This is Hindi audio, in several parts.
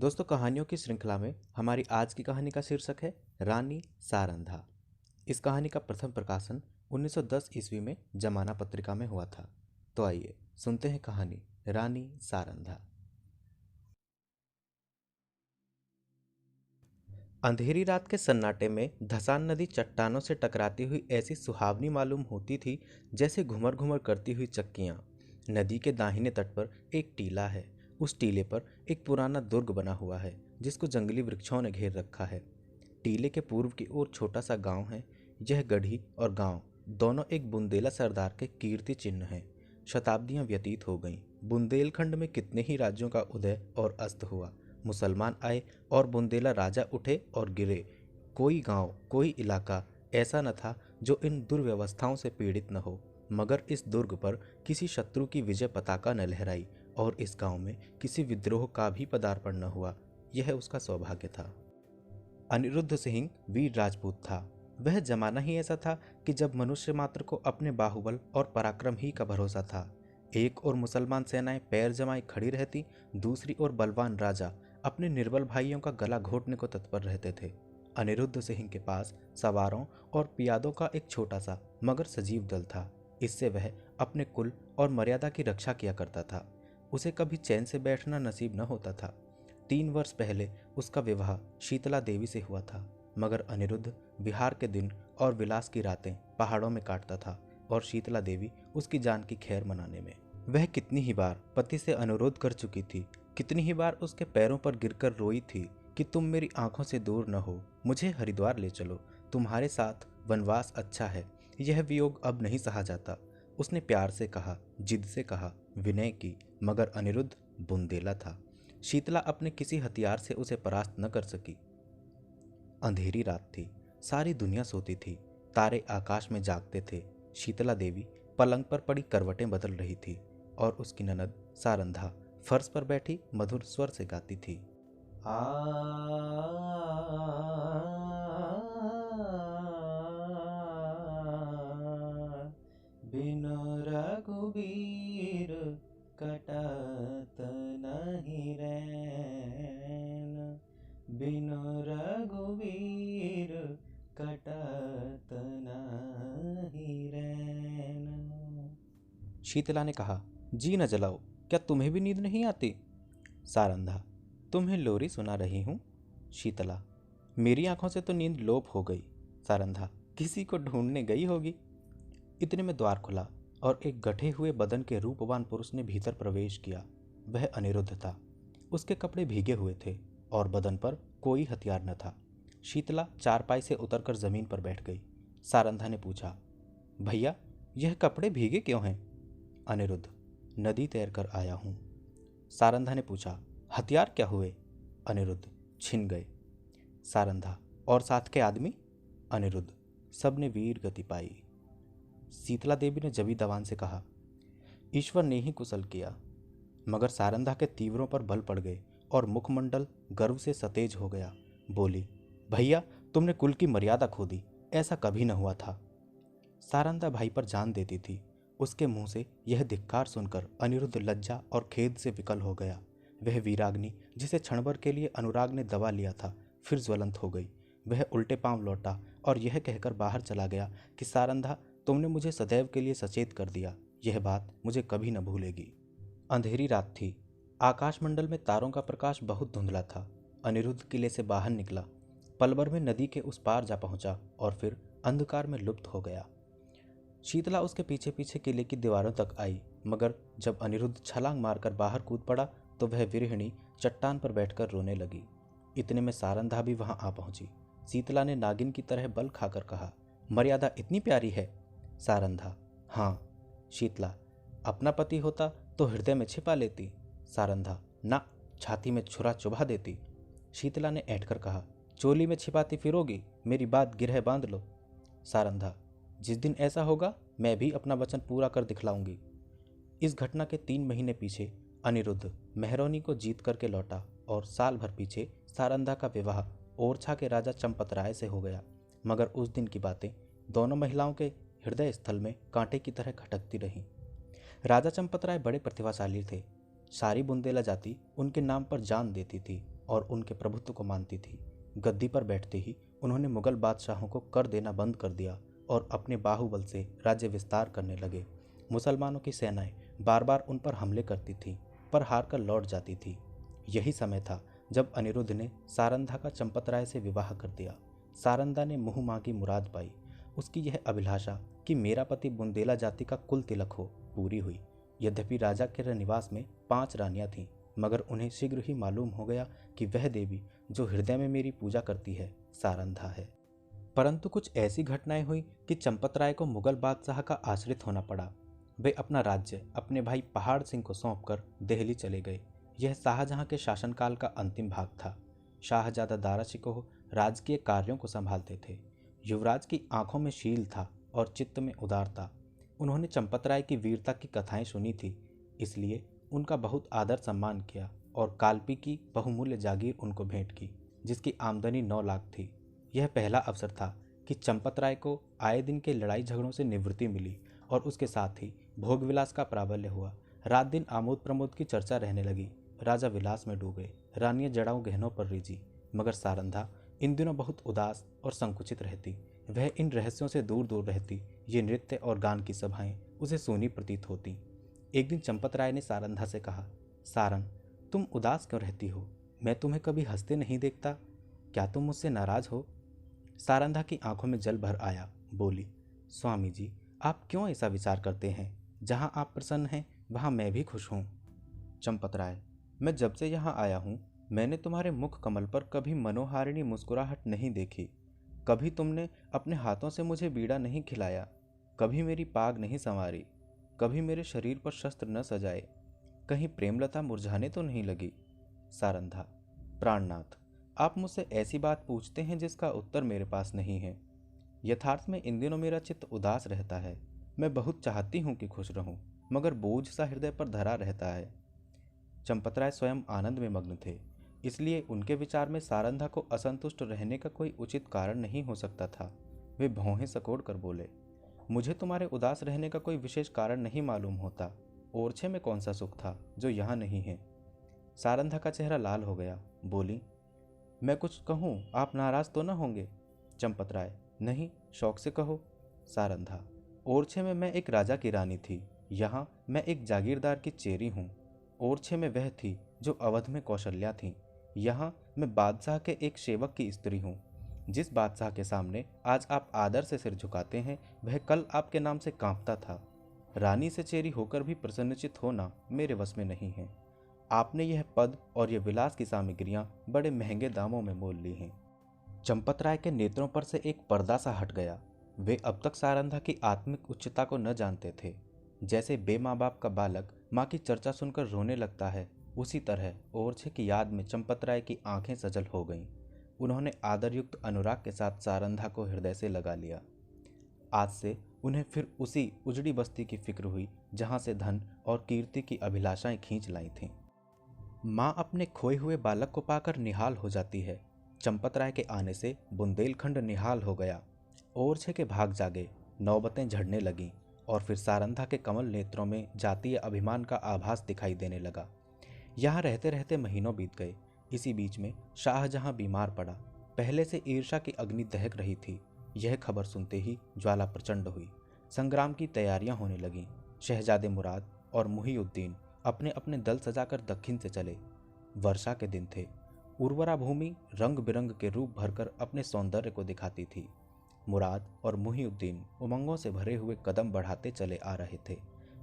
दोस्तों, कहानियों की श्रृंखला में हमारी आज की कहानी का शीर्षक है रानी सारंधा। इस कहानी का प्रथम प्रकाशन 1910 ईस्वी में जमाना पत्रिका में हुआ था। तो आइए सुनते हैं कहानी रानी सारंधा। अंधेरी रात के सन्नाटे में धसान नदी चट्टानों से टकराती हुई ऐसी सुहावनी मालूम होती थी जैसे घुमर घुमर करती हुई चक्कियाँ। नदी के दाहिने तट पर एक टीला है। उस टीले पर एक पुराना दुर्ग बना हुआ है जिसको जंगली वृक्षों ने घेर रखा है। टीले के पूर्व की ओर छोटा सा गांव है। यह गढ़ी और गांव दोनों एक बुंदेला सरदार के कीर्ति चिन्ह हैं। शताब्दियां व्यतीत हो गईं। बुंदेलखंड में कितने ही राज्यों का उदय और अस्त हुआ। मुसलमान आए और बुंदेला राजा उठे और गिरे। कोई गांव, कोई इलाका ऐसा न था जो इन दुर्व्यवस्थाओं से पीड़ित न हो। मगर इस दुर्ग पर किसी शत्रु की विजय पताका न लहराई और इस गांव में किसी विद्रोह का भी पदार्पण न हुआ। यह उसका सौभाग्य था। अनिरुद्ध सिंह वीर राजपूत था। वह जमाना ही ऐसा था कि जब मनुष्य मात्र को अपने बाहुबल और पराक्रम ही का भरोसा था। एक ओर मुसलमान सेनाएं पैर जमाए खड़ी रहती, दूसरी ओर बलवान राजा अपने निर्बल भाइयों का गला घोटने को तत्पर रहते थे। अनिरुद्ध सिंह के पास सवारों और पियादों का एक छोटा सा मगर सजीव दल था। इससे वह अपने कुल और मर्यादा की रक्षा किया करता था। उसे कभी चैन से बैठना नसीब न होता था। 3 वर्ष पहले उसका विवाह शीतला देवी से हुआ था। मगर अनिरुद्ध विहार के दिन और विलास की रातें पहाड़ों में काटता था और शीतला देवी उसकी जान की खैर मनाने में। वह कितनी ही बार पति से अनुरोध कर चुकी थी, कितनी ही बार उसके पैरों पर गिरकर रोई थी कि तुम मेरी आंखों से दूर न हो, मुझे हरिद्वार ले चलो, तुम्हारे साथ वनवास अच्छा है, यह वियोग अब नहीं सहा जाता। उसने प्यार से कहा, जिद से कहा, विनय की, मगर अनिरुद्ध बुंदेला था। शीतला अपने किसी हथियार से उसे परास्त न कर सकी। अंधेरी रात थी। सारी दुनिया सोती थी। तारे आकाश में जागते थे। शीतला देवी पलंग पर पड़ी करवटें बदल रही थी और उसकी ननद सारंधा फर्श पर बैठी मधुर स्वर से गाती थी। आ बिनु रघुबीर कटत नहीं रैन, बिनु रघुबीर कटत नहीं रैन। शीतला ने कहा, जी न जलाओ, क्या तुम्हें भी नींद नहीं आती? सारंधा, तुम्हें लोरी सुना रही हूँ। शीतला, मेरी आंखों से तो नींद लोप हो गई। सारंधा, किसी को ढूंढने गई होगी। इतने में द्वार खुला और एक गठे हुए बदन के रूपवान पुरुष ने भीतर प्रवेश किया। वह अनिरुद्ध था। उसके कपड़े भीगे हुए थे और बदन पर कोई हथियार न था। शीतला चारपाई से उतरकर जमीन पर बैठ गई। सारंधा ने पूछा, भैया, यह कपड़े भीगे क्यों हैं? अनिरुद्ध, नदी तैर कर आया हूँ। सारंधा ने पूछा, हथियार क्या हुए? अनिरुद्ध, छिन गए। सारंधा, और साथ के आदमी? अनिरुद्ध, सबने वीर गति पाई। शीतला देवी ने जबी दवान से कहा, ईश्वर ने ही कुशल किया। मगर सारंधा के तीवरों पर बल पड़ गए और मुखमंडल गर्व से सतेज हो गया। बोली, भैया, तुमने कुल की मर्यादा खो दी, ऐसा कभी न हुआ था। सारंधा भाई पर जान देती थी। उसके मुंह से यह धिक्कार सुनकर अनिरुद्ध लज्जा और खेद से विकल हो गया। वह वीराग्नि जिसे क्षणभर के लिए अनुराग ने दबा लिया था, फिर ज्वलंत हो गई। वह उल्टे पांव लौटा और यह कहकर बाहर चला गया कि सारंधा, तुमने मुझे सदैव के लिए सचेत कर दिया। यह बात मुझे कभी न भूलेगी। अंधेरी रात थी। आकाशमंडल में तारों का प्रकाश बहुत धुंधला था। अनिरुद्ध किले से बाहर निकला, पल भर में नदी के उस पार जा पहुंचा और फिर अंधकार में लुप्त हो गया। शीतला उसके पीछे पीछे किले की दीवारों तक आई, मगर जब अनिरुद्ध छलांग मारकर बाहर कूद पड़ा तो वह विरहिणी चट्टान पर बैठकर रोने लगी। इतने में सारंधा भी वहां आ पहुंची। शीतला ने नागिन की तरह बल खाकर कहा, मर्यादा इतनी प्यारी है? सारंधा, हाँ। शीतला, अपना पति होता तो हृदय में छिपा लेती। सारंधा, ना, छाती में छुरा चुभा देती। शीतला ने ऐंठकर कहा, चोली में छिपाती फिरोगी, मेरी बात गिरह बांध लो। सारंधा, जिस दिन ऐसा होगा मैं भी अपना वचन पूरा कर दिखलाऊंगी। इस घटना के 3 महीने पीछे अनिरुद्ध मेहरौनी को जीत करके लौटा और साल भर पीछे सारंधा का विवाह ओरछा के राजा चंपत राय से हो गया। मगर उस दिन की बातें दोनों महिलाओं के हृदय स्थल में कांटे की तरह खटकती रहीं। राजा चंपत राय बड़े प्रतिभाशाली थे। सारी बुंदेला जाति उनके नाम पर जान देती थी और उनके प्रभुत्व को मानती थी। गद्दी पर बैठते ही उन्होंने मुगल बादशाहों को कर देना बंद कर दिया और अपने बाहुबल से राज्य विस्तार करने लगे। मुसलमानों की सेनाएं बार बार उन पर हमले करती थीं, पर हार कर लौट जाती थी। यही समय था जब अनिरुद्ध ने सारंधा का चंपतराय से विवाह कर दिया। सारंधा ने मुँह मांगी मुराद पाई। उसकी यह अभिलाषा कि मेरा पति बुंदेला जाति का कुल तिलक हो पूरी हुई। यद्यपि राजा के निवास में 5 रानियां थीं, मगर उन्हें शीघ्र ही मालूम हो गया कि वह देवी जो हृदय में मेरी पूजा करती है सारंधा है। परंतु कुछ ऐसी घटनाएं हुई कि चंपतराय को मुगल बादशाह का आश्रित होना पड़ा। वे अपना राज्य अपने भाई पहाड़ सिंह को सौंपकर दिल्ली चले गए। यह शाहजहां के शासनकाल का अंतिम भाग था। शाहजादा दारा शिकोह राजकीय कार्यों को संभालते थे। युवराज की आंखों में शील था और चित्त में उदारता। उन्होंने चंपतराय की वीरता की कथाएं सुनी थी, इसलिए उनका बहुत आदर सम्मान किया और कालपी की बहुमूल्य जागीर उनको भेंट की, जिसकी आमदनी 9 लाख थी। यह पहला अवसर था कि चंपतराय को आए दिन के लड़ाई झगड़ों से निवृत्ति मिली और उसके साथ ही भोग विलास का प्राबल्य हुआ। रात दिन आमोद प्रमोद की चर्चा रहने लगी। राजा विलास में डूबे, रानियां जड़ाऊ गहनों पर रिझी, मगर सारंधा इन दिनों बहुत उदास और संकुचित रहती। वह इन रहस्यों से दूर दूर रहती। ये नृत्य और गान की सभाएं उसे सूनी प्रतीत होती। एक दिन चंपतराय ने सारंधा से कहा, सारंग, तुम उदास क्यों रहती हो? मैं तुम्हें कभी हंसते नहीं देखता। क्या तुम मुझसे नाराज हो? सारंधा की आंखों में जल भर आया। बोली, स्वामी जी, आप क्यों ऐसा विचार करते हैं? जहां आप प्रसन्न हैं वहां मैं भी खुश हूं। चंपतराय, मैं जब से यहाँ आया हूँ मैंने तुम्हारे मुख कमल पर कभी मनोहारिणी मुस्कुराहट नहीं देखी। कभी तुमने अपने हाथों से मुझे बीड़ा नहीं खिलाया, कभी मेरी पाग नहीं संवारी, कभी मेरे शरीर पर शस्त्र न सजाए। कहीं प्रेमलता मुरझाने तो नहीं लगी? सारंधा, प्राणनाथ, आप मुझसे ऐसी बात पूछते हैं जिसका उत्तर मेरे पास नहीं है। यथार्थ में इन दिनों मेरा चित्त उदास रहता है। मैं बहुत चाहती हूँ कि खुश रहूं, मगर बोझ सा हृदय पर धरा रहता है। चंपतराय स्वयं आनंद में मग्न थे, इसलिए उनके विचार में सारंधा को असंतुष्ट रहने का कोई उचित कारण नहीं हो सकता था। वे भौहें सकोड़ कर बोले, मुझे तुम्हारे उदास रहने का कोई विशेष कारण नहीं मालूम होता। ओरछे में कौन सा सुख था जो यहाँ नहीं है? सारंधा का चेहरा लाल हो गया। बोली, मैं कुछ कहूँ आप नाराज तो न होंगे? चंपतराय, नहीं, शौक से कहो। सारंधा, ओरछे में मैं एक राजा की रानी थी, यहाँ मैं एक जागीरदार की चेरी हूँ। ओरछे में वह थी जो अवध में कौशल्या थी, यहाँ मैं बादशाह के एक सेवक की स्त्री हूँ। जिस बादशाह के सामने आज आप आदर से सिर झुकाते हैं वह कल आपके नाम से कांपता था। रानी से चेरी होकर भी प्रसन्नचित होना मेरे वश में नहीं है। आपने यह पद और यह विलास की सामग्रियां बड़े महंगे दामों में मोल ली हैं। चंपतराय के नेत्रों पर से एक पर्दा सा हट गया। वे अब तक सारंधा की आत्मिक उच्चता को न जानते थे। जैसे बे माँ बाप का बालक माँ की चर्चा सुनकर रोने लगता है, उसी तरह ओरछे की याद में चंपतराय की आंखें सजल हो गईं। उन्होंने आदरयुक्त अनुराग के साथ सारंधा को हृदय से लगा लिया। आज से उन्हें फिर उसी उजड़ी बस्ती की फिक्र हुई जहां से धन और कीर्ति की अभिलाषाएं खींच लाई थीं। माँ अपने खोए हुए बालक को पाकर निहाल हो जाती है। चंपतराय के आने से बुंदेलखंड निहाल हो गया। ओरछे के भाग जागे, नौबतें झड़ने लगीं और फिर सारंधा के कमल नेत्रों में जातीय अभिमान का आभास दिखाई देने लगा। यहाँ रहते रहते महीनों बीत गए। इसी बीच में शाहजहां बीमार पड़ा। पहले से ईर्ष्या की अग्नि दहक रही थी। यह खबर सुनते ही ज्वाला प्रचंड हुई। संग्राम की तैयारियां होने लगीं। शहजादे मुराद और मुहीउद्दीन अपने अपने दल सजाकर दक्षिण से चले। वर्षा के दिन थे। उर्वरा भूमि रंग बिरंग के रूप भरकर अपने सौंदर्य को दिखाती थी। मुराद और मुहीउद्दीन उमंगों से भरे हुए कदम बढ़ाते चले आ रहे थे।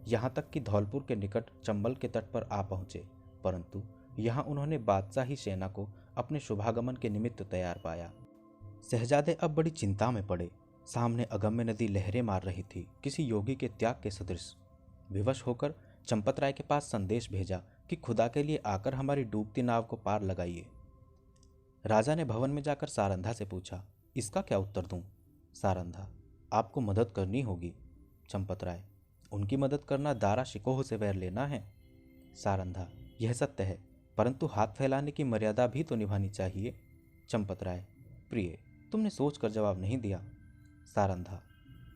यहाँ तक कि धौलपुर के निकट चंबल के तट पर आ पहुँचे, परंतु यहाँ उन्होंने बादशाही सेना को अपने शुभागमन के निमित्त तैयार पाया। शहजादे अब बड़ी चिंता में पड़े। सामने अगम्य नदी लहरें मार रही थी, किसी योगी के त्याग के सदृश। विवश होकर चंपतराय के पास संदेश भेजा कि खुदा के लिए आकर हमारी डूबती नाव को पार लगाइए। राजा ने भवन में जाकर सारंधा से पूछा, इसका क्या उत्तर दूं? सारंधा, आपको मदद करनी होगी। चंपतराय, उनकी मदद करना दारा शिकोह से वैर लेना है। सारंधा, यह सत्य है, परंतु हाथ फैलाने की मर्यादा भी तो निभानी चाहिए। चंपतराय, प्रिय, तुमने सोचकर जवाब नहीं दिया। सारंधा,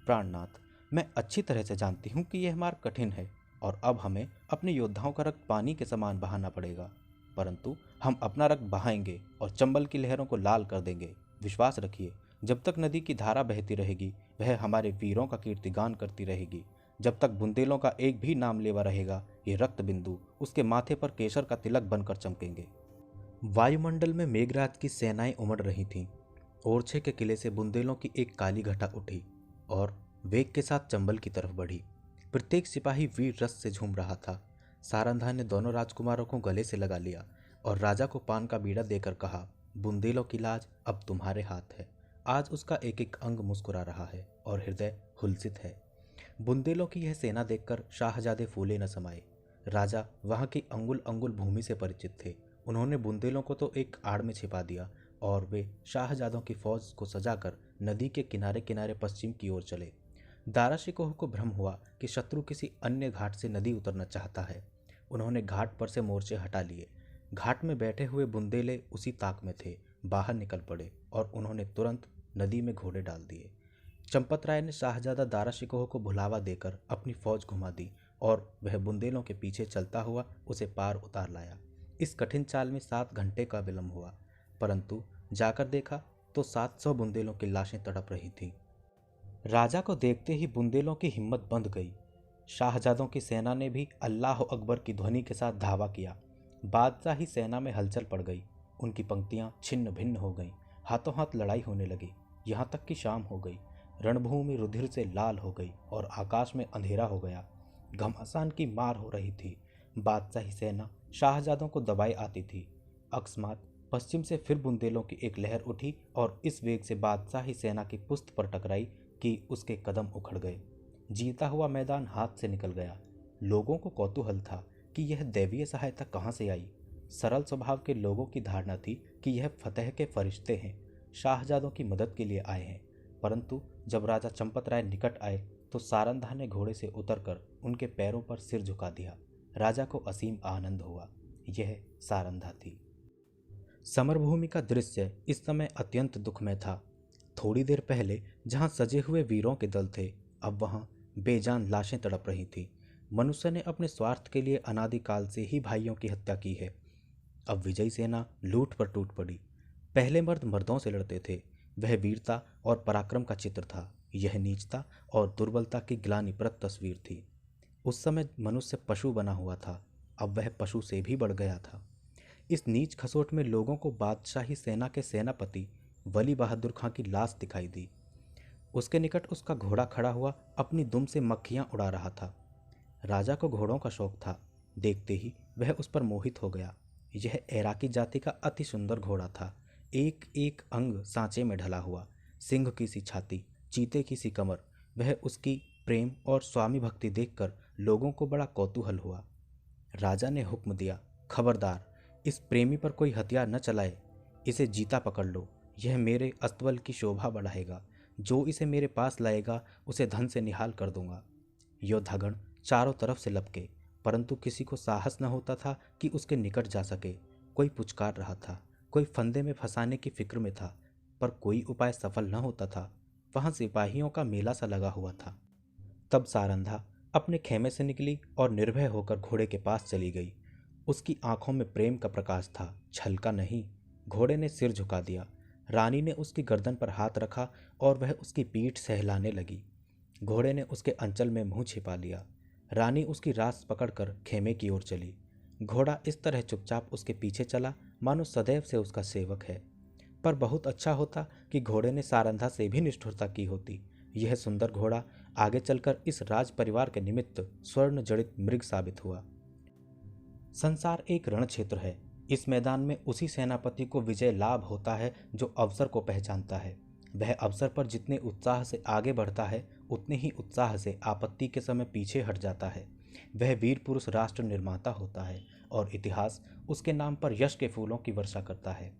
प्राणनाथ, मैं अच्छी तरह से जानती हूँ कि यह मार्ग कठिन है और अब हमें अपने योद्धाओं का रक्त पानी के समान बहाना पड़ेगा। परंतु हम अपना रक्त बहाएंगे और चंबल की लहरों को लाल कर देंगे। विश्वास रखिए, जब तक नदी की धारा बहती रहेगी वह हमारे वीरों का कीर्तिगान करती रहेगी। जब तक बुंदेलों का एक भी नाम लेवा रहेगा, ये रक्त बिंदु उसके माथे पर केसर का तिलक बनकर चमकेंगे। वायुमंडल में मेघराज की सेनाएं उमड़ रही थीं। ओरछे के किले से बुंदेलों की एक काली घटा उठी और वेग के साथ चंबल की तरफ बढ़ी। प्रत्येक सिपाही वीर रस से झूम रहा था। सारंधा ने दोनों राजकुमारों को गले से लगा लिया और राजा को पान का बीड़ा देकर कहा, बुंदेलों की लाज अब तुम्हारे हाथ है। आज उसका एक एक अंग मुस्कुरा रहा है और हृदय हुलसित है। बुंदेलों की यह सेना देखकर शाहजादे फूले न समाये। राजा वहां की अंगुल अंगुल भूमि से परिचित थे। उन्होंने बुंदेलों को तो एक आड़ में छिपा दिया और वे शाहजादों की फौज को सजाकर नदी के किनारे किनारे पश्चिम की ओर चले। दाराशिकोह को भ्रम हुआ कि शत्रु किसी अन्य घाट से नदी उतरना चाहता है। उन्होंने घाट पर से मोर्चे हटा लिए। घाट में बैठे हुए बुंदेले उसी ताक में थे। बाहर निकल पड़े और उन्होंने तुरंत नदी में घोड़े डाल दिए। चंपत राय ने शाहजादा दाराशिकोह को भुलावा देकर अपनी फौज घुमा दी और वह बुंदेलों के पीछे चलता हुआ उसे पार उतार लाया। इस कठिन चाल में 7 घंटे का विलंब हुआ, परंतु जाकर देखा तो 700 बुंदेलों की लाशें तड़प रही थीं। राजा को देखते ही बुंदेलों की हिम्मत बंध गई। शाहजादों की सेना ने भी अल्लाह अकबर की ध्वनि के साथ धावा किया। बादशाही सेना में हलचल पड़ गई। उनकी पंक्तियां छिन्न भिन्न हो गईं। हाथों हाथ लड़ाई होने लगी, यहाँ तक कि शाम हो गई। रणभूमि रुधिर से लाल हो गई और आकाश में अंधेरा हो गया। घमासान की मार हो रही थी। बादशाही सेना शाहजादों को दबाई आती थी। अकस्मात पश्चिम से फिर बुंदेलों की एक लहर उठी और इस वेग से बादशाही सेना की पुस्त पर टकराई कि उसके कदम उखड़ गए। जीता हुआ मैदान हाथ से निकल गया। लोगों को कौतूहल था कि यह दैवीय सहायता कहाँ से आई। सरल स्वभाव के लोगों की धारणा थी कि यह फतेह के फरिश्ते हैं, शाहजादों की मदद के लिए आए हैं। परंतु जब राजा चंपत राय निकट आए तो सारंधा ने घोड़े से उतरकर उनके पैरों पर सिर झुका दिया। राजा को असीम आनंद हुआ। यह सारंधा थी। समरभूमि का दृश्य इस समय अत्यंत दुखमय था। थोड़ी देर पहले जहां सजे हुए वीरों के दल थे, अब वहां बेजान लाशें तड़प रही थी। मनुष्य ने अपने स्वार्थ के लिए अनादिकाल से ही भाइयों की हत्या की है। अब विजयी सेना लूट पर टूट पड़ी। पहले मर्द मर्दों से लड़ते थे, वह वीरता और पराक्रम का चित्र था। यह नीचता और दुर्बलता की ग्लानिप्रद तस्वीर थी। उस समय मनुष्य पशु बना हुआ था, अब वह पशु से भी बढ़ गया था। इस नीच खसोट में लोगों को बादशाही सेना के सेनापति वली बहादुर खां की लाश दिखाई दी। उसके निकट उसका घोड़ा खड़ा हुआ अपनी दुम से मक्खियां उड़ा रहा था। राजा को घोड़ों का शौक था। देखते ही वह उस पर मोहित हो गया। यह ऐराकी जाति का अति सुंदर घोड़ा था। एक एक अंग सांचे में ढला हुआ, सिंह की सी छाती, चीते की सी कमर। वह उसकी प्रेम और स्वामी भक्ति देखकर लोगों को बड़ा कौतूहल हुआ। राजा ने हुक्म दिया, खबरदार, इस प्रेमी पर कोई हथियार न चलाए। इसे जीता पकड़ लो। यह मेरे अस्तबल की शोभा बढ़ाएगा। जो इसे मेरे पास लाएगा उसे धन से निहाल कर दूंगा। योद्धागण चारों तरफ से लपके, परंतु किसी को साहस न होता था कि उसके निकट जा सके। कोई पुचकार रहा था, कोई फंदे में फंसाने की फिक्र में था, पर कोई उपाय सफल न होता था। वहां सिपाहियों का मेला सा लगा हुआ था। तब सारंधा अपने खेमे से निकली और निर्भय होकर घोड़े के पास चली गई। उसकी आंखों में प्रेम का प्रकाश था, छल का नहीं। घोड़े ने सिर झुका दिया। रानी ने उसकी गर्दन पर हाथ रखा और वह उसकी पीठ सहलाने लगी। घोड़े ने उसके अंचल में मुंह छिपा लिया। रानी उसकी रास पकड़कर खेमे की ओर चली। घोड़ा इस तरह चुपचाप उसके पीछे चला मानो सदैव से उसका सेवक है। पर बहुत अच्छा होता कि घोड़े ने सारंधा से भी निष्ठुरता की होती। यह सुंदर घोड़ा आगे चलकर इस राज परिवार के निमित्त स्वर्ण जड़ित मृग साबित हुआ। संसार एक रण क्षेत्र है। इस मैदान में उसी सेनापति को विजय लाभ होता है जो अवसर को पहचानता है। वह अवसर पर जितने उत्साह से आगे बढ़ता है, उतने ही उत्साह से आपत्ति के समय पीछे हट जाता है। वह वीर पुरुष राष्ट्र निर्माता होता है और इतिहास उसके नाम पर यश के फूलों की वर्षा करता है।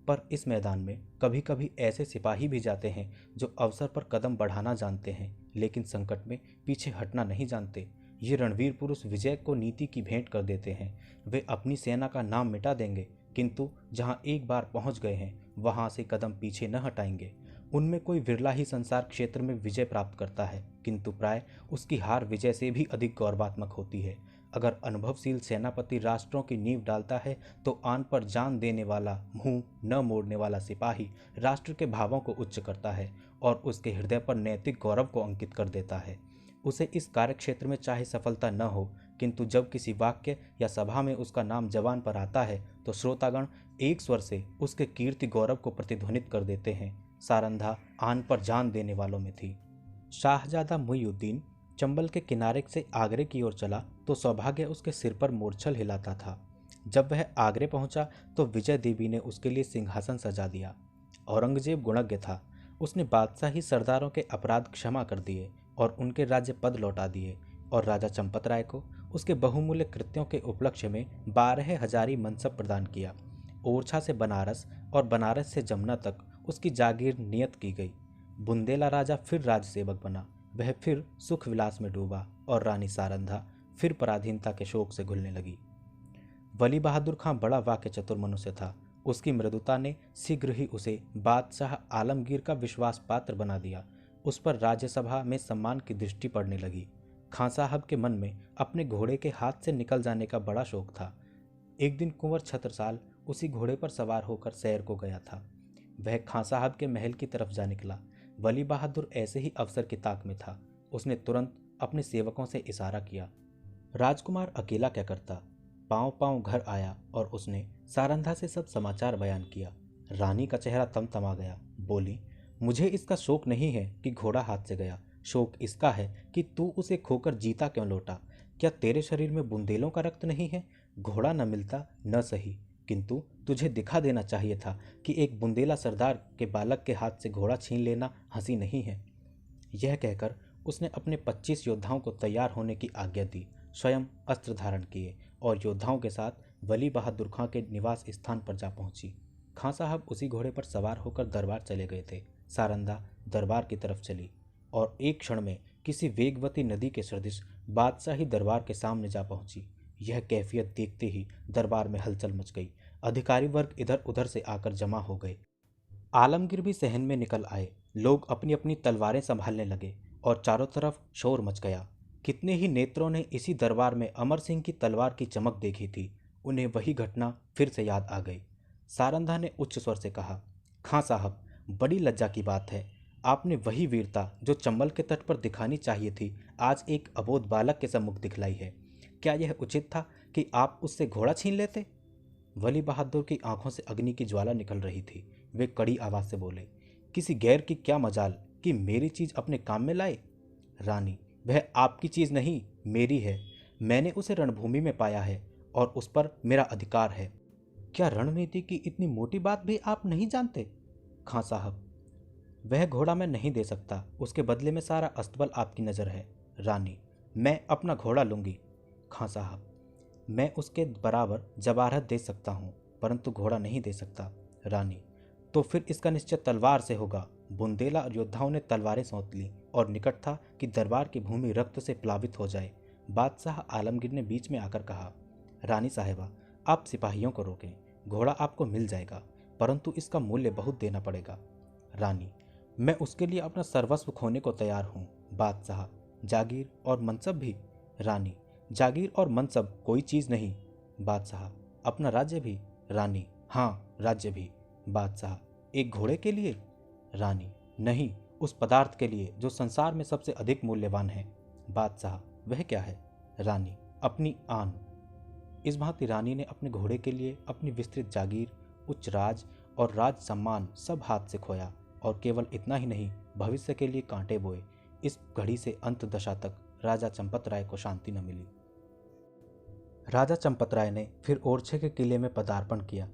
पर इस मैदान में कभी कभी ऐसे सिपाही भी जाते हैं जो अवसर पर कदम बढ़ाना जानते हैं, लेकिन संकट में पीछे हटना नहीं जानते। ये रणवीर पुरुष विजय को नीति की भेंट कर देते हैं। वे अपनी सेना का नाम मिटा देंगे, किंतु जहां एक बार पहुंच गए हैं वहां से कदम पीछे न हटाएंगे। उनमें कोई विरला ही संसार क्षेत्र में विजय प्राप्त करता है, किंतु प्राय उसकी हार विजय से भी अधिक गौरवात्मक होती है। अगर अनुभवशील सेनापति राष्ट्रों की नींव डालता है तो आन पर जान देने वाला, मुंह न मोड़ने वाला सिपाही राष्ट्र के भावों को उच्च करता है और उसके हृदय पर नैतिक गौरव को अंकित कर देता है। उसे इस कार्यक्षेत्र में चाहे सफलता न हो, किंतु जब किसी वाक्य या सभा में उसका नाम जबान पर आता है तो श्रोतागण एक स्वर से उसके कीर्ति गौरव को प्रतिध्वनित कर देते हैं। सारंधा आन पर जान देने वालों में थी। शाहजादा मुईउद्दीन चंबल के किनारे से आगरे की ओर चला तो सौभाग्य उसके सिर पर मूर्छल हिलाता था। जब वह आगरे पहुंचा तो विजय देवी ने उसके लिए सिंहासन सजा दिया। औरंगजेब गुणज्ञ था। उसने बादशाही सरदारों के अपराध क्षमा कर दिए और उनके राज्य पद लौटा दिए और राजा चंपत राय को उसके बहुमूल्य कृत्यों के उपलक्ष्य में 12 हजारी मनसब प्रदान किया। ओरछा से बनारस और बनारस से जमुना तक उसकी जागीर नियत की गई। बुंदेला राजा फिर राजसेवक बना। वह फिर सुख विलास में डूबा और रानी सारंधा फिर पराधीनता के शोक से घुलने लगी। वली बहादुर खां बड़ा वाक्य चतुर मनुष्य था। उसकी मृदुता ने शीघ्र ही उसे बादशाह आलमगीर का विश्वास पात्र बना दिया। उस पर राज्यसभा में सम्मान की दृष्टि पड़ने लगी। खां साहब के मन में अपने घोड़े के हाथ से निकल जाने का बड़ा शौक था। एक दिन कुंवर छत्रसाल उसी घोड़े पर सवार होकर सैर को गया था। वह खां साहब के महल की तरफ जा निकला। वली बहादुर ऐसे ही अवसर की ताक में था। उसने तुरंत अपने सेवकों से इशारा किया। राजकुमार अकेला क्या करता? पांव पांव घर आया और उसने सारंधा से सब समाचार बयान किया। रानी का चेहरा तमतमा गया। बोली, मुझे इसका शोक नहीं है कि घोड़ा हाथ से गया, शोक इसका है कि तू उसे खोकर जीता क्यों लौटा। क्या तेरे शरीर में बुंदेलों का रक्त नहीं है? घोड़ा न मिलता न सही, किंतु तुझे दिखा देना चाहिए था कि एक बुंदेला सरदार के बालक के हाथ से घोड़ा छीन लेना हंसी नहीं है। यह कहकर उसने अपने 25 योद्धाओं को तैयार होने की आज्ञा दी। स्वयं अस्त्र धारण किए और योद्धाओं के साथ वली बहादुर खां के निवास स्थान पर जा पहुंची। खां साहब उसी घोड़े पर सवार होकर दरबार चले गए थे। सारंधा दरबार की तरफ चली और एक क्षण में किसी वेगवती नदी के सदृश बादशाही दरबार के सामने जा पहुंची। यह कैफियत देखते ही दरबार में हलचल मच गई। अधिकारी वर्ग इधर उधर से आकर जमा हो गए। आलमगीर भी सहन में निकल आए। लोग अपनी अपनी तलवारें संभालने लगे और चारों तरफ शोर मच गया। कितने ही नेत्रों ने इसी दरबार में अमर सिंह की तलवार की चमक देखी थी। उन्हें वही घटना फिर से याद आ गई। सारंधा ने उच्च स्वर से कहा, खां साहब, बड़ी लज्जा की बात है। आपने वही वीरता जो चंबल के तट पर दिखानी चाहिए थी, आज एक अबोध बालक के सम्मुख दिखलाई है। क्या यह उचित था कि आप उससे घोड़ा छीन लेते? वली बहादुर की आंखों से अग्नि की ज्वाला निकल रही थी। वे कड़ी आवाज से बोले, किसी गैर की क्या मजाल कि मेरी चीज अपने काम में लाए। रानी, वह आपकी चीज नहीं, मेरी है। मैंने उसे रणभूमि में पाया है और उस पर मेरा अधिकार है। क्या रणनीति की इतनी मोटी बात भी आप नहीं जानते? खां साहब, वह घोड़ा मैं नहीं दे सकता। उसके बदले में सारा अस्तबल आपकी नज़र है। रानी, मैं अपना घोड़ा लूंगी। खां साहब, मैं उसके बराबर जवाहरत दे सकता हूँ, परंतु घोड़ा नहीं दे सकता। रानी, तो फिर इसका निश्चय तलवार से होगा। बुंदेला योद्धाओं ने तलवारें सौंप ली और निकट था कि दरबार की भूमि रक्त से प्लावित हो जाए। बादशाह आलमगीर ने बीच में आकर कहा, रानी साहिबा, आप सिपाहियों को रोकें। घोड़ा आपको मिल जाएगा, परंतु इसका मूल्य बहुत देना पड़ेगा। रानी, मैं उसके लिए अपना सर्वस्व खोने को तैयार हूँ। बादशाह, जागीर और मनसब भी? रानी, जागीर और मनसब कोई चीज़ नहीं। बादशाह, अपना राज्य भी? रानी, हाँ, राज्य भी। बादशाह, एक घोड़े के लिए? रानी, नहीं, उस पदार्थ के लिए जो संसार में सबसे अधिक मूल्यवान है। बादशाह, वह क्या है? रानी, अपनी आन। इस भांति रानी ने अपने घोड़े के लिए अपनी विस्तृत जागीर, उच्च राज और राज सम्मान सब हाथ से खोया और केवल इतना ही नहीं, भविष्य के लिए कांटे बोए। इस घड़ी से अंत दशा तक राजा चंपत राय को शांति न मिली। राजा चंपत राय ने फिर ओरछे के किले में पदार्पण किया।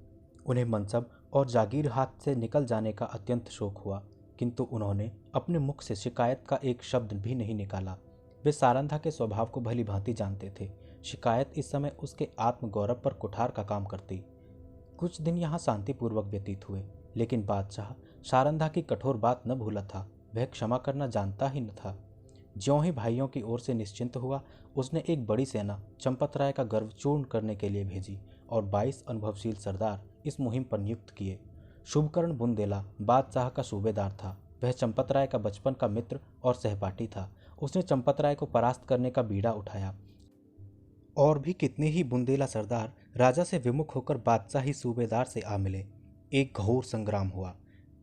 उन्हें मनसब और जागीर हाथ से निकल जाने का अत्यंत शोक हुआ, किंतु उन्होंने अपने मुख से शिकायत का एक शब्द भी नहीं निकाला। वे सारंधा के स्वभाव को भली भांति जानते थे। शिकायत इस समय उसके आत्मगौरव पर कुठार का काम करती। कुछ दिन यहाँ शांतिपूर्वक व्यतीत हुए, लेकिन बादशाह सारंधा की कठोर बात न भूला था। वह क्षमा करना जानता ही न था। ज्यों ही भाइयों की ओर से निश्चिंत हुआ, उसने एक बड़ी सेना चंपत राय का गर्व चूर्ण करने के लिए भेजी और 22 अनुभवशील सरदार इस मुहिम पर नियुक्त किए। शुभकर्ण बुंदेला बादशाह का सूबेदार था वह चंपत राय का बचपन का मित्र और सहपाठी था। उसने चंपत राय को परास्त करने का बीड़ा उठाया। और भी कितने ही बुंदेला सरदार राजा से विमुख होकर बादशाही सूबेदार से आ मिले। एक घोर संग्राम हुआ।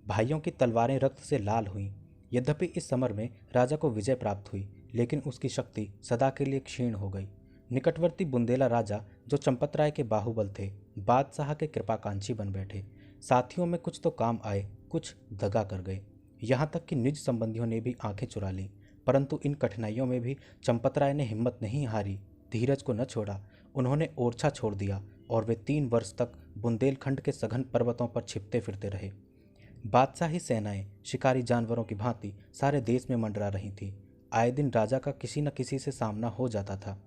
भाइयों की तलवारें रक्त से लाल हुईं। यद्यपि इस समर में राजा को विजय प्राप्त हुई, लेकिन उसकी शक्ति सदा के लिए क्षीण हो गई। निकटवर्ती बुंदेला राजा, जो चंपत राय के बाहुबल थे, बादशाह के कृपाकांक्षी बन बैठे। साथियों में कुछ तो काम आए, कुछ दगा कर गए। यहाँ तक कि निज संबंधियों ने भी आंखें चुरा लीं। परंतु इन कठिनाइयों में भी चंपत राय ने हिम्मत नहीं हारी, धीरज को न छोड़ा। उन्होंने ओरछा छोड़ दिया और वे 3 वर्ष तक बुंदेलखंड के सघन पर्वतों पर छिपते फिरते रहे। बादशाही सेनाएं शिकारी जानवरों की भांति सारे देश में मंडरा रही थीं। आए दिन राजा का किसी न किसी से सामना हो जाता था।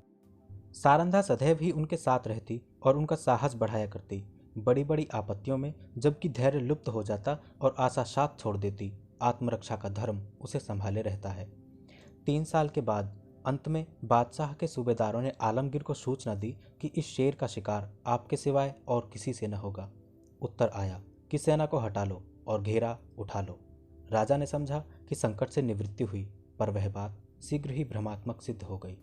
सारंधा सदैव ही उनके साथ रहती और उनका साहस बढ़ाया करती। बड़ी बड़ी आपत्तियों में जबकि धैर्य लुप्त हो जाता और आशा साथ छोड़ देती, आत्मरक्षा का धर्म उसे संभाले रहता है। 3 साल के बाद अंत में बादशाह के सूबेदारों ने आलमगीर को सूचना दी कि इस शेर का शिकार आपके सिवाय और किसी से न होगा। उत्तर आया कि सेना को हटा लो और घेरा उठा लो। राजा ने समझा कि संकट से निवृत्ति हुई, पर वह बात शीघ्र ही भ्रमात्मक सिद्ध हो गई।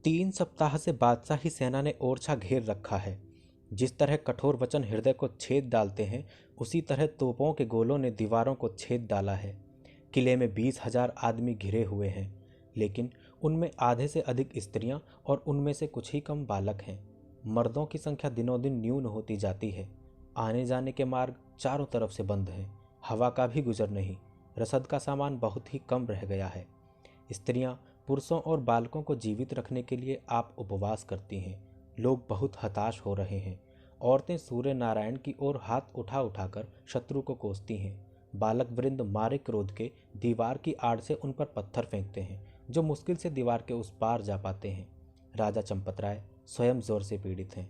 3 सप्ताह से बादशाही सेना ने ओरछा घेर रखा है। जिस तरह कठोर वचन हृदय को छेद डालते हैं, उसी तरह तोपों के गोलों ने दीवारों को छेद डाला है। किले में 20,000 आदमी घिरे हुए हैं, लेकिन उनमें आधे से अधिक स्त्रियां और उनमें से कुछ ही कम बालक हैं। मर्दों की संख्या दिनों दिन न्यून होती जाती है। आने जाने के मार्ग चारों तरफ से बंद हैं। हवा का भी गुजर नहीं। रसद का सामान बहुत ही कम रह गया है। स्त्रियां, पुरुषों और बालकों को जीवित रखने के लिए आप उपवास करती हैं। लोग बहुत हताश हो रहे हैं। औरतें सूर्य नारायण की ओर हाथ उठा उठाकर शत्रु को कोसती हैं। बालक वृंद मारे क्रोध के दीवार की आड़ से उन पर पत्थर फेंकते हैं, जो मुश्किल से दीवार के उस पार जा पाते हैं। राजा चंपत राय स्वयं जोर से पीड़ित हैं।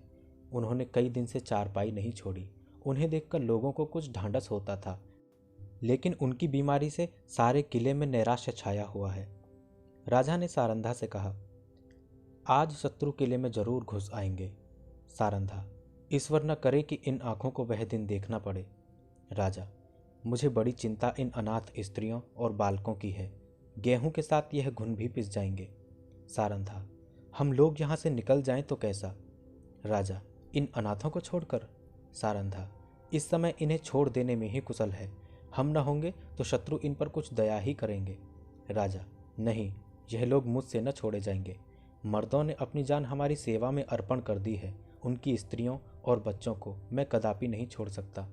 उन्होंने कई दिन से चारपाई नहीं छोड़ी। उन्हें देखकर लोगों को कुछ ढांढस होता था, लेकिन उनकी बीमारी से सारे किले में नैराश्य छाया हुआ है। राजा ने सारंधा से कहा, आज शत्रु किले में जरूर घुस आएंगे। सारंधा, ईश्वर न करे कि इन आंखों को वह दिन देखना पड़े। राजा, मुझे बड़ी चिंता इन अनाथ स्त्रियों और बालकों की है। गेहूं के साथ यह घुन भी पिस जाएंगे। सारंधा, हम लोग यहाँ से निकल जाएं तो कैसा? राजा, इन अनाथों को छोड़कर? सारंधा, इस समय इन्हें छोड़ देने में ही कुशल है। हम न होंगे तो शत्रु इन पर कुछ दया ही करेंगे। राजा, नहीं, यह लोग मुझसे न छोड़े जाएंगे। मर्दों ने अपनी जान हमारी सेवा में अर्पण कर दी है। उनकी स्त्रियों और बच्चों को मैं कदापि नहीं छोड़ सकता।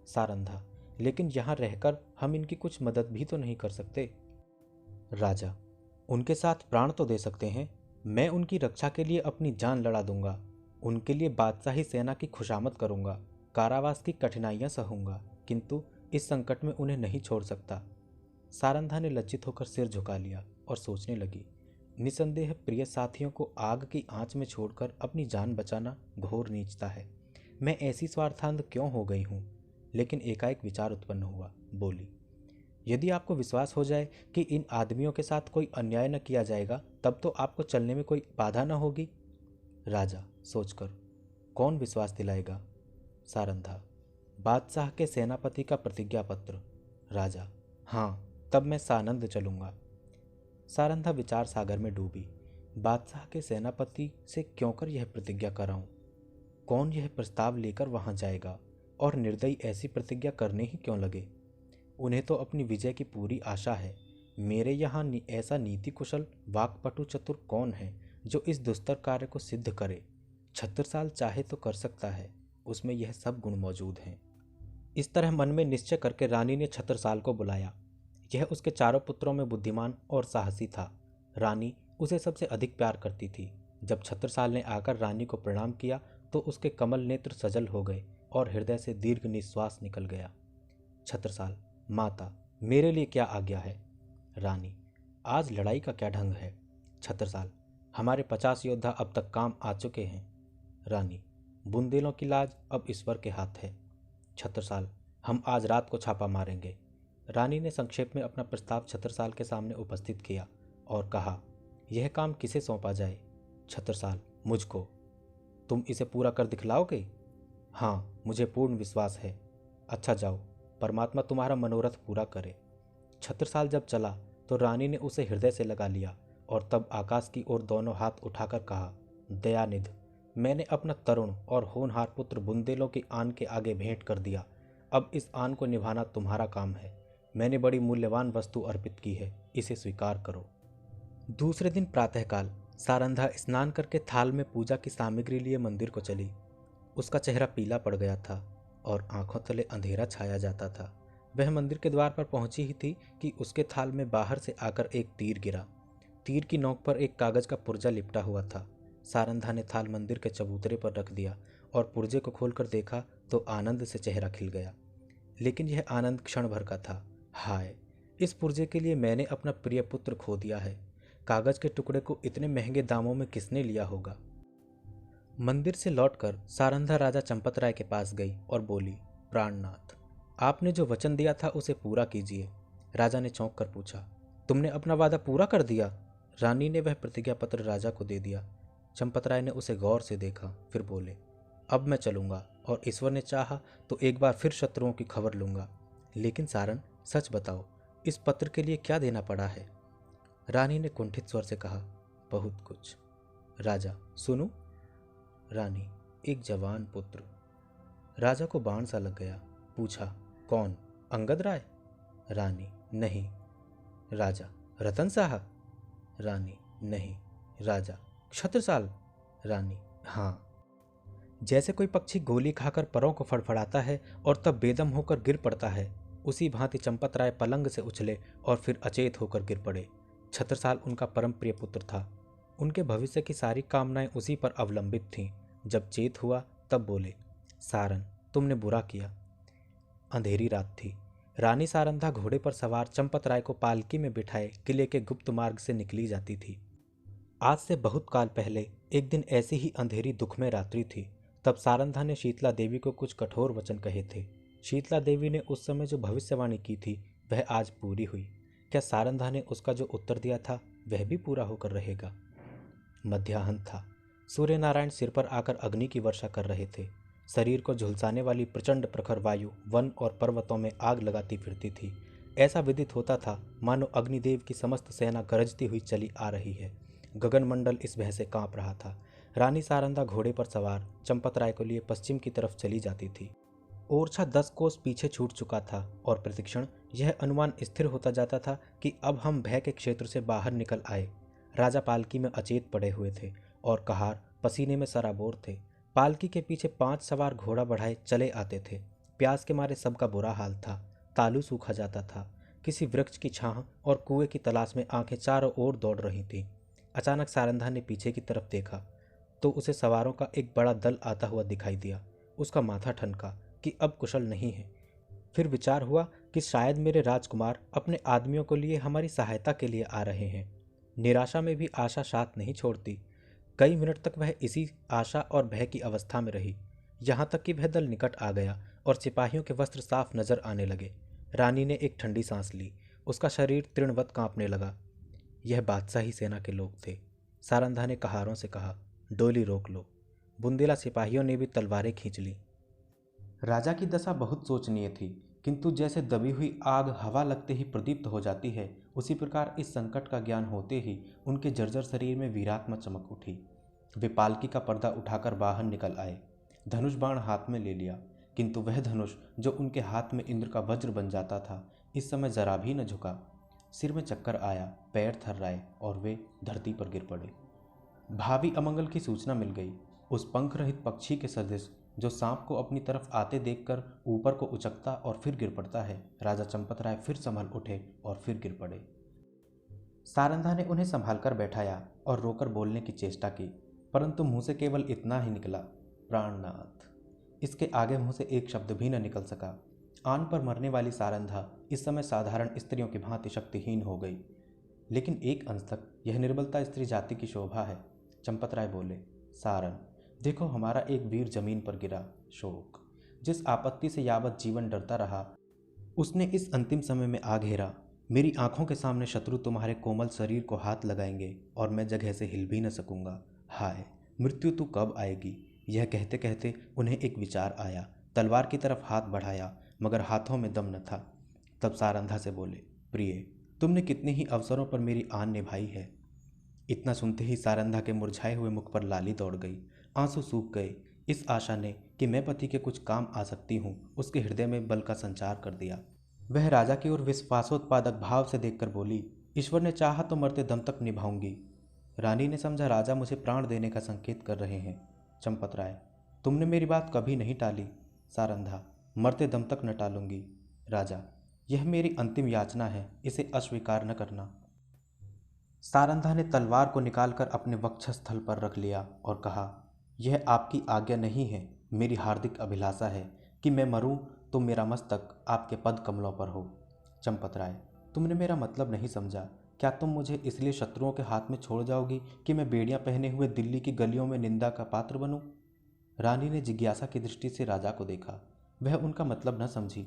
सारंधा, लेकिन यहाँ रहकर हम इनकी कुछ मदद भी तो नहीं कर सकते। राजा, उनके साथ प्राण तो दे सकते हैं। मैं उनकी रक्षा के लिए अपनी जान लड़ा दूंगा। उनके लिए बादशाही सेना की खुशामद करूंगा। कारावास की कठिनाइयां सहूंगा, किंतु इस संकट में उन्हें नहीं छोड़ सकता। सारंधा ने लज्जित होकर सिर झुका लिया और सोचने लगी, निसंदेह प्रिय साथियों को आग की आंच में छोड़कर अपनी जान बचाना घोर नीचता है। मैं ऐसी स्वार्थांध क्यों हो गई हूँ? लेकिन एकाएक विचार उत्पन्न हुआ। बोली, यदि आपको विश्वास हो जाए कि इन आदमियों के साथ कोई अन्याय न किया जाएगा, तब तो आपको चलने में कोई बाधा न होगी। राजा सोचकर, कौन विश्वास दिलाएगा? सारंधा, बादशाह के सेनापति का प्रतिज्ञा पत्र। राजा, हाँ, तब मैं सानंद चलूंगा। सारंधा विचार सागर में डूबी। बादशाह के सेनापति से क्यों कर यह प्रतिज्ञा कराऊं? कौन यह प्रस्ताव लेकर वहां जाएगा? और निर्दयी ऐसी प्रतिज्ञा करने ही क्यों लगे? उन्हें तो अपनी विजय की पूरी आशा है। मेरे यहाँ ऐसा नीति कुशल वाक्पटु चतुर कौन है जो इस दुस्तर कार्य को सिद्ध करे? छत्रसाल चाहे तो कर सकता है, उसमें यह सब गुण मौजूद हैं। इस तरह मन में निश्चय करके रानी ने छत्रसाल को बुलाया। यह उसके चारों पुत्रों में बुद्धिमान और साहसी था। रानी उसे सबसे अधिक प्यार करती थी। जब छत्रसाल ने आकर रानी को प्रणाम किया तो उसके कमल नेत्र सजल हो गए और हृदय से दीर्घ निश्वास निकल गया। छत्रसाल, माता, मेरे लिए क्या आज्ञा है? रानी, आज लड़ाई का क्या ढंग है? छत्रसाल, हमारे 50 योद्धा अब तक काम आ चुके हैं। रानी, बुंदेलों की लाज अब ईश्वर के हाथ है। छत्रसाल, हम आज रात को छापा मारेंगे। रानी ने संक्षेप में अपना प्रस्ताव छत्रसाल के सामने उपस्थित किया और कहा, यह काम किसे सौंपा जाए? छत्रसाल, मुझको। तुम इसे पूरा कर दिखलाओगे? हाँ, मुझे पूर्ण विश्वास है। अच्छा जाओ, परमात्मा तुम्हारा मनोरथ पूरा करे। छत्रसाल जब चला तो रानी ने उसे हृदय से लगा लिया और तब आकाश की ओर दोनों हाथ उठाकर कहा, दयानिधि, मैंने अपना तरुण और होनहार पुत्र बुंदेलों की आन के आगे भेंट कर दिया। अब इस आन को निभाना तुम्हारा काम है। मैंने बड़ी मूल्यवान वस्तु अर्पित की है, इसे स्वीकार करो। दूसरे दिन प्रातःकाल सारंधा स्नान करके थाल में पूजा की सामग्री लिए मंदिर को चली। उसका चेहरा पीला पड़ गया था और आंखों तले अंधेरा छाया जाता था। वह मंदिर के द्वार पर पहुंची ही थी कि उसके थाल में बाहर से आकर एक तीर गिरा। तीर की नोक पर एक कागज का पुर्जा लिपटा हुआ था। सारंधा ने थाल मंदिर के चबूतरे पर रख दिया और पुर्जे को खोलकर देखा तो आनंद से चेहरा खिल गया। लेकिन यह आनंद क्षण भर का था। हाय, इस पुर्जे के लिए मैंने अपना प्रिय पुत्र खो दिया है। कागज के टुकड़े को इतने महंगे दामों में किसने लिया होगा। मंदिर से लौटकर सारंधा राजा चंपत राय के पास गई और बोली, प्राणनाथ, आपने जो वचन दिया था उसे पूरा कीजिए। राजा ने चौंक कर पूछा, तुमने अपना वादा पूरा कर दिया? रानी ने वह प्रतिज्ञा पत्र राजा को दे दिया। चंपत राय ने उसे गौर से देखा, फिर बोले, अब मैं चलूंगा और ईश्वर ने चाहा तो एक बार फिर शत्रुओं की खबर लूंगा। लेकिन सारन, सच बताओ, इस पत्र के लिए क्या देना पड़ा है? रानी ने कुंठित स्वर से कहा, बहुत कुछ। राजा, सुनो। रानी, एक जवान पुत्र। राजा को बाण सा लग गया। पूछा, कौन? अंगद राय? रानी, नहीं। राजा, रतन साहा? रानी, नहीं। राजा, छत्रसाल? रानी, हाँ। जैसे कोई पक्षी गोली खाकर परों को फड़फड़ाता है और तब बेदम होकर गिर पड़ता है, उसी भांति चंपत राय पलंग से उछले और फिर अचेत होकर गिर पड़े। छत्रसाल उनका परम प्रिय पुत्र था। उनके भविष्य की सारी कामनाएं उसी पर अवलंबित थीं। जब चेत हुआ तब बोले, सारन, तुमने बुरा किया। अंधेरी रात थी। रानी सारंधा घोड़े पर सवार चंपत राय को पालकी में बिठाए किले के गुप्त मार्ग से निकली जाती थी। आज से बहुत काल पहले एक दिन ऐसी ही अंधेरी दुखमय रात्रि थी। तब सारंधा ने शीतला देवी को कुछ कठोर वचन कहे थे। शीतला देवी ने उस समय जो भविष्यवाणी की थी वह आज पूरी हुई। क्या सारंधा ने उसका जो उत्तर दिया था वह भी पूरा होकर रहेगा? मध्याह्न था। सूर्य नारायण सिर पर आकर अग्नि की वर्षा कर रहे थे। शरीर को झुलसाने वाली प्रचंड प्रखर वायु वन और पर्वतों में आग लगाती फिरती थी। ऐसा विदित होता था मानो अग्निदेव की समस्त सेना गरजती हुई चली आ रही है। गगनमंडल इस भय से कांप रहा था। रानी सारंधा घोड़े पर सवार चंपत राय को लिए पश्चिम की तरफ चली जाती थी। ओरछा 10 कोस पीछे छूट चुका था और प्रतिक्षण यह अनुमान स्थिर होता जाता था कि अब हम भय के क्षेत्र से बाहर निकल आए। राजा पालकी में अचेत पड़े हुए थे और कहार पसीने में सराबोर थे। पालकी के पीछे 5 सवार घोड़ा बढ़ाए चले आते थे। प्यास के मारे सबका बुरा हाल था। तालू सूखा जाता था। किसी वृक्ष की छाह और कुएं की तलाश में आंखें चारों ओर दौड़ रही थीं। अचानक सारंधा ने पीछे की तरफ देखा तो उसे सवारों का एक बड़ा दल आता हुआ दिखाई दिया। उसका माथा ठनका कि अब कुशल नहीं है। फिर विचार हुआ कि शायद मेरे राजकुमार अपने आदमियों को लिए हमारी सहायता के लिए आ रहे हैं। निराशा में भी आशा साथ नहीं छोड़ती। कई मिनट तक वह इसी आशा और भय की अवस्था में रही, यहाँ तक कि वह दल निकट आ गया और सिपाहियों के वस्त्र साफ नजर आने लगे। रानी ने एक ठंडी सांस ली। उसका शरीर तृणवत कांपने लगा। यह बादशाही सेना के लोग थे। सारंधा ने कहारों से कहा, डोली रोक लो। बुंदेला सिपाहियों ने भी तलवारें खींच ली। राजा की दशा बहुत शोचनीय थी, किंतु जैसे दबी हुई आग हवा लगते ही प्रदीप्त हो जाती है, उसी प्रकार इस संकट का ज्ञान होते ही उनके जर्जर शरीर में वीरात्मा चमक उठी। वे पालकी का पर्दा उठाकर बाहर निकल आए। धनुष बाण हाथ में ले लिया, किंतु वह धनुष जो उनके हाथ में इंद्र का वज्र बन जाता था इस समय जरा भी न झुका। सिर में चक्कर आया, पैर थर्राए और वे धरती पर गिर पड़े। भावी अमंगल की सूचना मिल गई। उस पंख रहित पक्षी के सदृश जो सांप को अपनी तरफ आते देखकर ऊपर को उचकता और फिर गिर पड़ता है, राजा चंपत राय फिर संभल उठे और फिर गिर पड़े। सारंधा ने उन्हें संभालकर बैठाया और रोकर बोलने की चेष्टा की, परंतु मुंह से केवल इतना ही निकला, प्राणनाथ। इसके आगे मुंह से एक शब्द भी न निकल सका। आन पर मरने वाली सारंधा इस समय साधारण स्त्रियों की भांति शक्तिहीन हो गई, लेकिन एक अंश तक यह निर्बलता स्त्री जाति की शोभा है। चंपत राय बोले, सारन, देखो हमारा एक वीर जमीन पर गिरा। शोक, जिस आपत्ति से यावत जीवन डरता रहा, उसने इस अंतिम समय में आ घेरा। मेरी आंखों के सामने शत्रु तुम्हारे कोमल शरीर को हाथ लगाएंगे और मैं जगह से हिल भी न सकूंगा। हाय, मृत्यु तू कब आएगी? यह कहते कहते उन्हें एक विचार आया। तलवार की तरफ हाथ बढ़ाया, मगर हाथों में दम न था। तब सारंधा से बोले, प्रिय, तुमने कितने ही अवसरों पर मेरी आन निभाई है। इतना सुनते ही सारंधा के मुरझाए हुए मुख पर लाली दौड़ गई, आंसू सूख गए। इस आशा ने कि मैं पति के कुछ काम आ सकती हूँ उसके हृदय में बल का संचार कर दिया। वह राजा की ओर विश्वासोत्पादक भाव से देखकर बोली, ईश्वर ने चाहा तो मरते दम तक निभाऊंगी। रानी ने समझा राजा मुझे प्राण देने का संकेत कर रहे हैं। चंपत राय, तुमने मेरी बात कभी नहीं टाली। सारंधा, मरते दम तक न टालूंगी। राजा, यह मेरी अंतिम याचना है, इसे अस्वीकार न करना। सारंधा ने तलवार को निकालकर अपने वक्षस्थल पर रख लिया और कहा, यह आपकी आज्ञा नहीं है, मेरी हार्दिक अभिलाषा है कि मैं मरूं तो मेरा मस्तक आपके पद कमलों पर हो। चंपत राय, तुमने मेरा मतलब नहीं समझा। क्या तुम मुझे इसलिए शत्रुओं के हाथ में छोड़ जाओगी कि मैं बेड़ियां पहने हुए दिल्ली की गलियों में निंदा का पात्र बनूं? रानी ने जिज्ञासा की दृष्टि से राजा को देखा। वह उनका मतलब न समझी।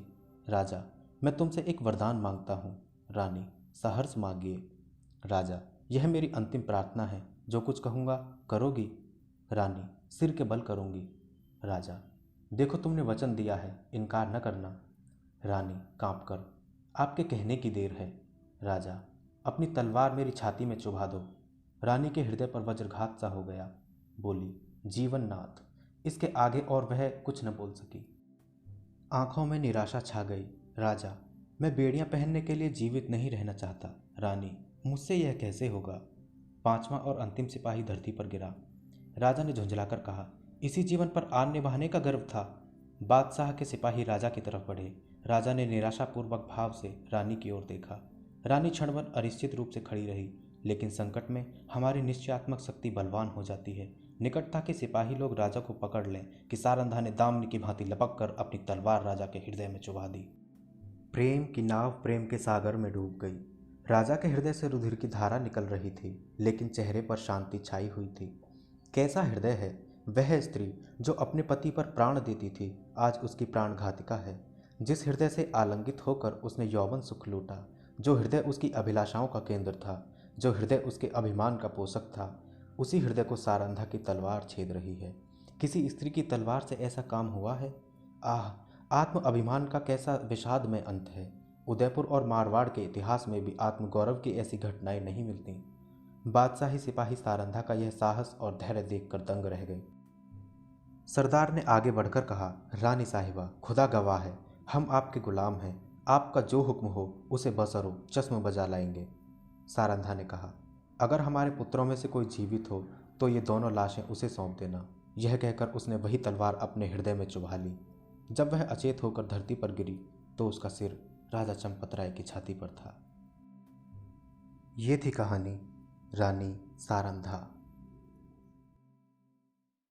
राजा, मैं तुमसे एक वरदान मांगता हूँ। रानी, सहर्ष मांगिए। राजा, यह मेरी अंतिम प्रार्थना है, जो कुछ कहूँगा करोगी? रानी, सिर के बल करूँगी। राजा, देखो तुमने वचन दिया है, इनकार न करना। रानी कांपकर, आपके कहने की देर है। राजा, अपनी तलवार मेरी छाती में चुभा दो। रानी के हृदय पर वज्रघात सा हो गया। बोली, जीवननाथ। इसके आगे और वह कुछ न बोल सकी। आंखों में निराशा छा गई। राजा, मैं बेड़ियां पहनने के लिए जीवित नहीं रहना चाहता। रानी, मुझसे यह कैसे होगा? पांचवा और अंतिम सिपाही धरती पर गिरा। राजा ने झुंझलाकर कहा, इसी जीवन पर आन निभाने का गर्व था। बादशाह के सिपाही राजा की तरफ बढ़े। राजा ने निराशापूर्वक भाव से रानी की ओर देखा। रानी क्षणभर अनिश्चित रूप से खड़ी रही, लेकिन संकट में हमारी निश्चयात्मक शक्ति बलवान हो जाती है। निकटता के सिपाही लोग राजा को पकड़ लें कि सारंधा ने दामनी की भांति लपक कर अपनी तलवार राजा के हृदय में चुभा दी। प्रेम की नाव प्रेम के सागर में डूब गई। राजा के हृदय से रुधिर की धारा निकल रही थी, लेकिन चेहरे पर शांति छाई हुई थी। कैसा हृदय है! वह स्त्री जो अपने पति पर प्राण देती थी, आज उसकी प्राणघातिका है। जिस हृदय से आलिंगित होकर उसने यौवन सुख लूटा, जो हृदय उसकी अभिलाषाओं का केंद्र था, जो हृदय उसके अभिमान का पोषक था, उसी हृदय को सारंधा की तलवार छेद रही है। किसी स्त्री की तलवार से ऐसा काम हुआ है? आह, आत्म अभिमान का कैसा विषादमय अंत है। उदयपुर और मारवाड़ के इतिहास में भी आत्मगौरव की ऐसी घटनाएं नहीं मिलती। बादशाही सिपाही सारंधा का यह साहस और धैर्य देखकर दंग रह गए। सरदार ने आगे बढ़कर कहा, रानी साहिबा, खुदा गवाह है, हम आपके गुलाम हैं। आपका जो हुक्म हो उसे बसरो चश्म बजा लाएंगे। सारंधा ने कहा, अगर हमारे पुत्रों में से कोई जीवित हो तो ये दोनों लाशें उसे सौंप देना। यह कहकर उसने वही तलवार अपने हृदय में चुभा ली। जब वह अचेत होकर धरती पर गिरी तो उसका सिर राजा चंपत राय की छाती पर था। ये थी कहानी रानी सारंधा।